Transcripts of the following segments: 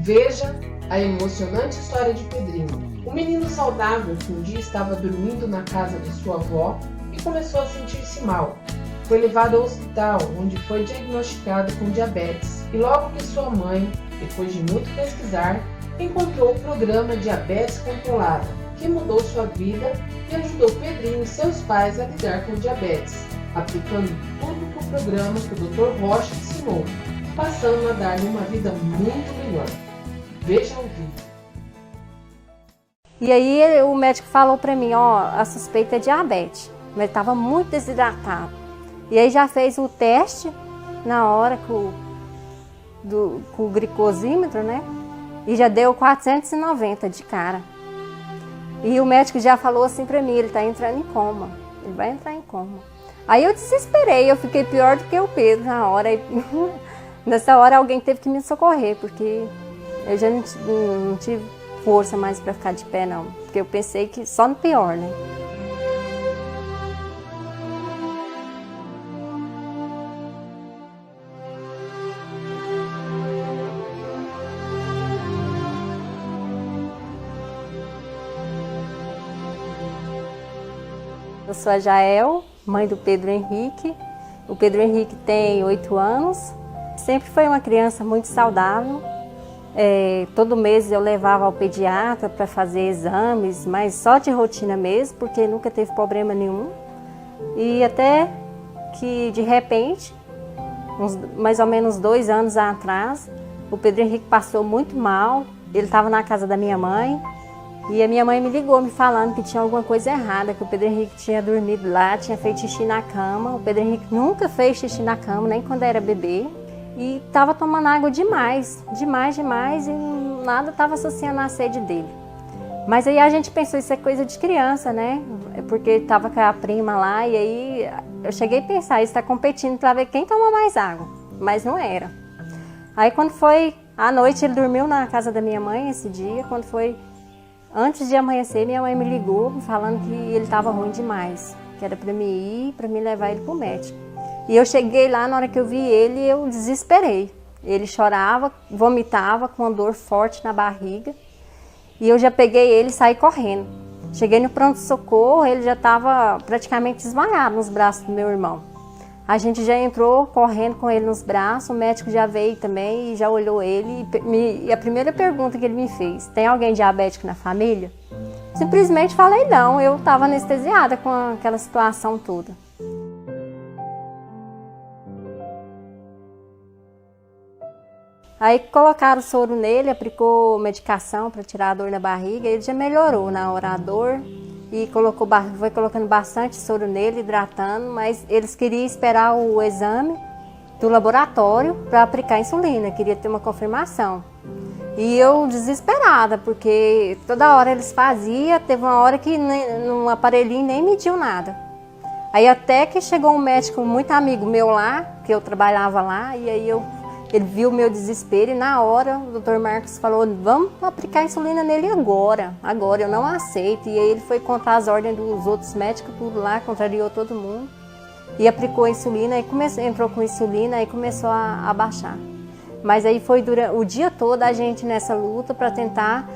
Veja a emocionante história de Pedrinho, um menino saudável que um dia estava dormindo na casa de sua avó e começou a sentir-se mal. Foi levado ao hospital, onde foi diagnosticado com diabetes, e logo que sua mãe, depois de muito pesquisar, encontrou o programa Diabetes Controlada, que mudou sua vida e ajudou Pedrinho e seus pais a lidar com o diabetes, aplicando tudo que o programa que o Dr. Rocha ensinou, passando a dar-lhe uma vida muito melhor. Veja o vídeo. E aí o médico falou para mim, ó, a suspeita é diabetes, mas ele estava muito desidratado. E aí já fez o teste na hora com o glicosímetro, né? E já deu 490 de cara. E o médico já falou assim para mim, ele está entrando em coma, ele vai entrar em coma. Aí eu desesperei, eu fiquei pior do que o Pedro na hora. Nessa hora alguém teve que me socorrer, porque eu já não tive força mais para ficar de pé não. Porque eu pensei que só no pior, né? Eu sou a Jael, mãe do Pedro Henrique. O Pedro Henrique tem 8 anos. Sempre foi uma criança muito saudável. Todo mês eu levava ao pediatra para fazer exames, mas só de rotina mesmo, porque nunca teve problema nenhum. E até que, de repente, mais ou menos 2 anos atrás, o Pedro Henrique passou muito mal. Ele estava na casa da minha mãe. E a minha mãe me ligou me falando que tinha alguma coisa errada, que o Pedro Henrique tinha dormido lá, tinha feito xixi na cama. O Pedro Henrique nunca fez xixi na cama, nem quando era bebê. E estava tomando água demais, e nada estava associando à sede dele. Mas aí a gente pensou, isso é coisa de criança, né? Porque estava com a prima lá, e aí eu cheguei a pensar, isso está competindo para ver quem toma mais água. Mas não era. Aí quando foi à noite, ele dormiu na casa da minha mãe esse dia, quando foi... Antes de amanhecer, minha mãe me ligou falando que ele estava ruim demais, que era para mim ir, para me levar ele para o médico. E eu cheguei lá, na hora que eu vi ele, eu desesperei. Ele chorava, vomitava com uma dor forte na barriga. E eu já peguei ele e saí correndo. Cheguei no pronto-socorro, ele já estava praticamente desmaiado nos braços do meu irmão. A gente já entrou correndo com ele nos braços, o médico já veio também e já olhou ele. E a primeira pergunta que ele me fez, tem alguém diabético na família? Simplesmente falei não, eu estava anestesiada com aquela situação toda. Aí colocaram soro nele, aplicou medicação para tirar a dor na barriga, ele já melhorou na hora a dor. E foi colocando bastante soro nele, hidratando, mas eles queriam esperar o exame do laboratório para aplicar insulina, queria ter uma confirmação. E eu desesperada, porque toda hora eles faziam, teve uma hora que no aparelhinho nem mediu nada. Aí até que chegou um médico muito amigo meu lá, que eu trabalhava lá, e aí ele viu o meu desespero e na hora o Dr. Marcos falou, vamos aplicar insulina nele agora, eu não aceito. E aí ele foi contar as ordens dos outros médicos, tudo lá, contrariou todo mundo. E aplicou a insulina, aí entrou com insulina e começou a baixar. Mas aí foi durante o dia todo a gente nessa luta para tentar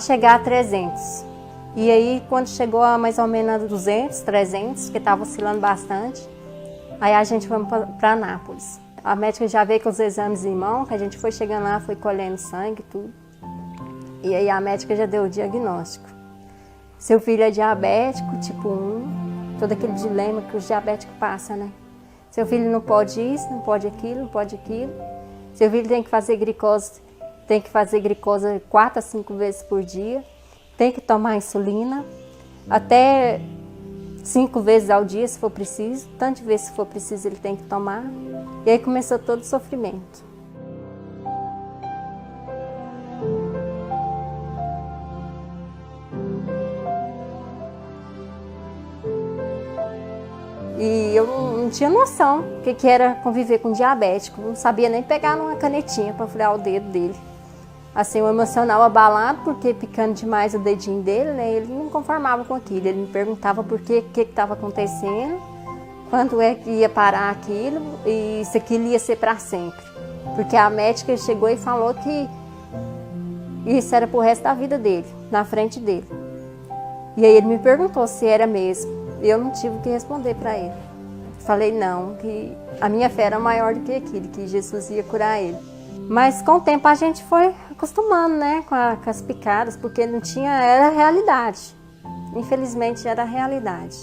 chegar a 300. E aí quando chegou a mais ou menos a 200, 300, que estava oscilando bastante, aí a gente foi para Anápolis. A médica já veio com os exames em mão, que a gente foi chegando lá, foi colhendo sangue e tudo. E aí a médica já deu o diagnóstico. Seu filho é diabético, tipo 1, todo aquele dilema que os diabéticos passam, né? Seu filho não pode isso, não pode aquilo, não pode aquilo. Seu filho tem que fazer glicose 4 a 5 vezes por dia. Tem que tomar insulina, até 5 vezes ao dia, se for preciso. Tantas vezes se for preciso, ele tem que tomar. E aí começou todo o sofrimento. E eu não tinha noção do que era conviver com diabético. Não sabia nem pegar numa canetinha para furar o dedo dele. Assim, o emocional abalado, porque picando demais o dedinho dele, né? Ele não conformava com aquilo. Ele me perguntava por que estava acontecendo, quando é que ia parar aquilo e se aquilo ia ser para sempre. Porque a médica chegou e falou que isso era pro resto da vida dele, na frente dele. E aí ele me perguntou se era mesmo. E eu não tive o que responder para ele. Falei não, que a minha fé era maior do que aquilo, que Jesus ia curar ele. Mas com o tempo a gente foi acostumando, né, com as picadas, porque não tinha, era realidade. Infelizmente era realidade.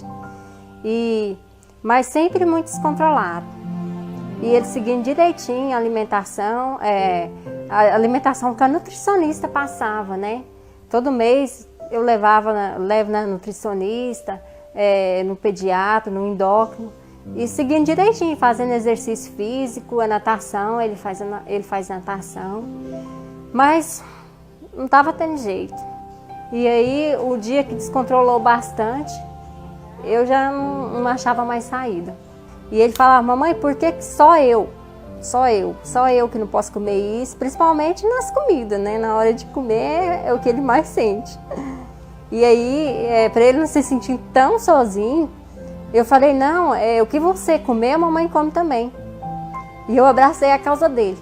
Mas sempre muito descontrolado. E ele seguindo direitinho a alimentação que a nutricionista passava, né? Todo mês eu levo na nutricionista, no pediatra, no endócrino, e seguindo direitinho, fazendo exercício físico, a natação, ele faz natação, mas não estava tendo jeito. E aí, o dia que descontrolou bastante, eu já não achava mais saída. E ele falava, mamãe, por que só eu que não posso comer isso? Principalmente nas comidas, né? Na hora de comer é o que ele mais sente. E aí, para ele não se sentir tão sozinho, eu falei, não, o que você comer, a mamãe come também. E eu abracei a causa dele.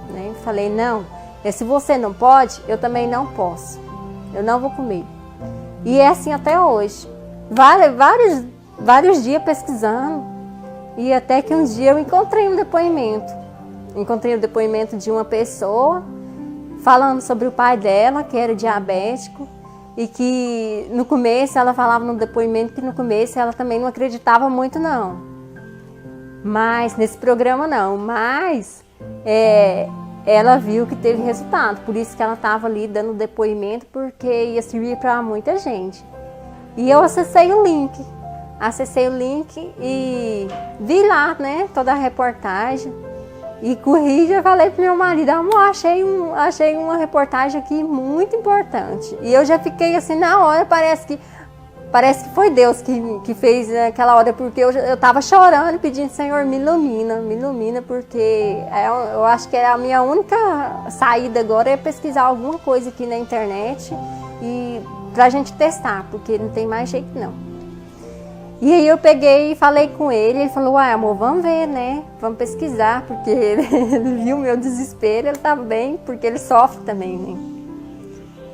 Né? Falei, não, se você não pode, eu também não posso. Eu não vou comer. E é assim até hoje. Vários dias pesquisando. E até que um dia eu encontrei um depoimento. Encontrei o depoimento de uma pessoa falando sobre o pai dela, que era diabético. E que no começo, ela falava no depoimento que no começo ela também não acreditava muito não. Mas nesse programa não. Mas ela viu que teve resultado. Por isso que ela estava ali dando depoimento, porque ia servir para muita gente. E eu acessei o link. E vi lá, né, toda a reportagem. E corri e já falei pro meu marido, amor, achei uma reportagem aqui muito importante. E eu já fiquei assim, na hora, parece que foi Deus que fez naquela hora, porque eu tava chorando, pedindo, Senhor, me ilumina, porque eu acho que a minha única saída agora é pesquisar alguma coisa aqui na internet e pra gente testar, porque não tem mais jeito não. E aí eu peguei e falei com ele falou, amor, vamos ver, né? Vamos pesquisar, porque ele viu o meu desespero, ele tá bem, porque ele sofre também, né?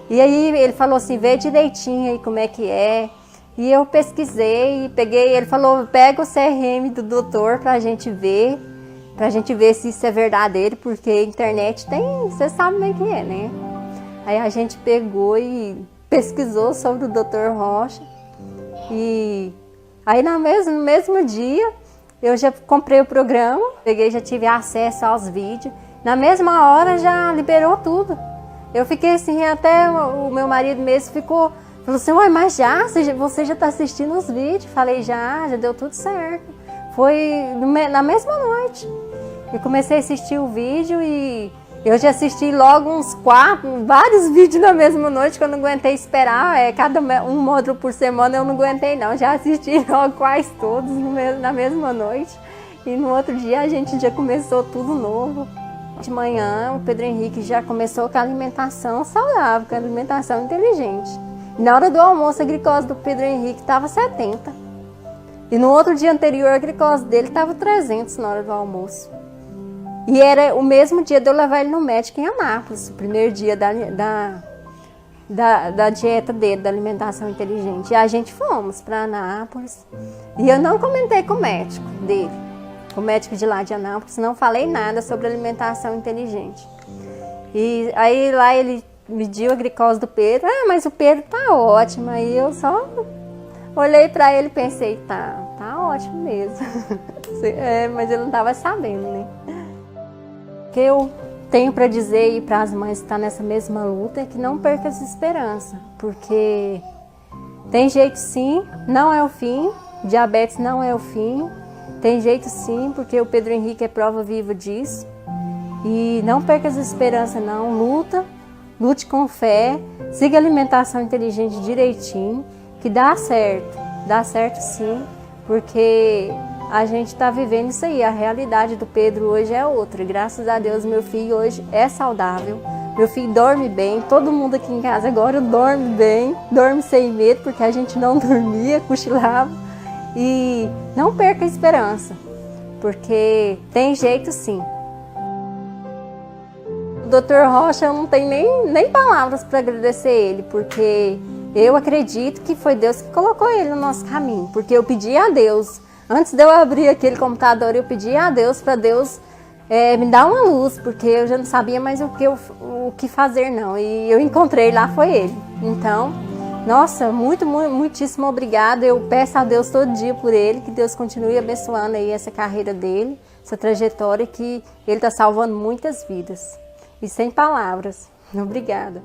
E aí ele falou assim, vê direitinho aí como é que é. E eu pesquisei e peguei, ele falou, pega o CRM do doutor pra gente ver se isso é verdadeiro, porque a internet você sabe como é que é, né? Aí a gente pegou e pesquisou sobre o Dr. Rocha e aí no mesmo dia eu já comprei o programa, já tive acesso aos vídeos. Na mesma hora já liberou tudo. Eu fiquei assim, até o meu marido mesmo falou assim, uai, mas você já está assistindo os vídeos? Falei, já deu tudo certo. Foi na mesma noite. Eu comecei a assistir o vídeo e eu já assisti logo vários vídeos na mesma noite, que eu não aguentei esperar, um módulo por semana eu não aguentei não, já assisti logo quase todos na mesma noite. E no outro dia a gente já começou tudo novo. De manhã o Pedro Henrique já começou com a alimentação saudável, com a alimentação inteligente. E na hora do almoço a glicose do Pedro Henrique estava 70. E no outro dia anterior a glicose dele estava 300 na hora do almoço. E era o mesmo dia de eu levar ele no médico em Anápolis, o primeiro dia da dieta dele, da alimentação inteligente. E a gente fomos para Anápolis. E eu não comentei com o médico dele, com o médico de lá de Anápolis, não falei nada sobre alimentação inteligente. E aí lá ele mediu a glicose do Pedro, mas o Pedro tá ótimo. Aí eu só olhei para ele e pensei, tá ótimo mesmo. Mas ele não estava sabendo, né? O que eu tenho para dizer aí para as mães que estão nessa mesma luta é que não perca essa esperança, porque tem jeito sim, não é o fim, diabetes não é o fim, tem jeito sim, porque o Pedro Henrique é prova viva disso. E não perca essa esperança não, lute com fé, siga a alimentação inteligente direitinho, que dá certo sim, porque a gente está vivendo isso aí, a realidade do Pedro hoje é outra. Graças a Deus, meu filho hoje é saudável, meu filho dorme bem, todo mundo aqui em casa agora dorme bem, dorme sem medo, porque a gente não dormia, cochilava. E não perca a esperança, porque tem jeito sim. O Dr. Rocha, eu não tenho nem palavras para agradecer ele, porque eu acredito que foi Deus que colocou ele no nosso caminho, porque eu pedi a Deus, antes de eu abrir aquele computador, eu pedi a Deus para Deus me dar uma luz, porque eu já não sabia mais o que fazer não, e eu encontrei lá, foi ele. Então, nossa, muitíssimo obrigada, eu peço a Deus todo dia por ele, que Deus continue abençoando aí essa carreira dele, essa trajetória, que ele está salvando muitas vidas. E sem palavras. Obrigada.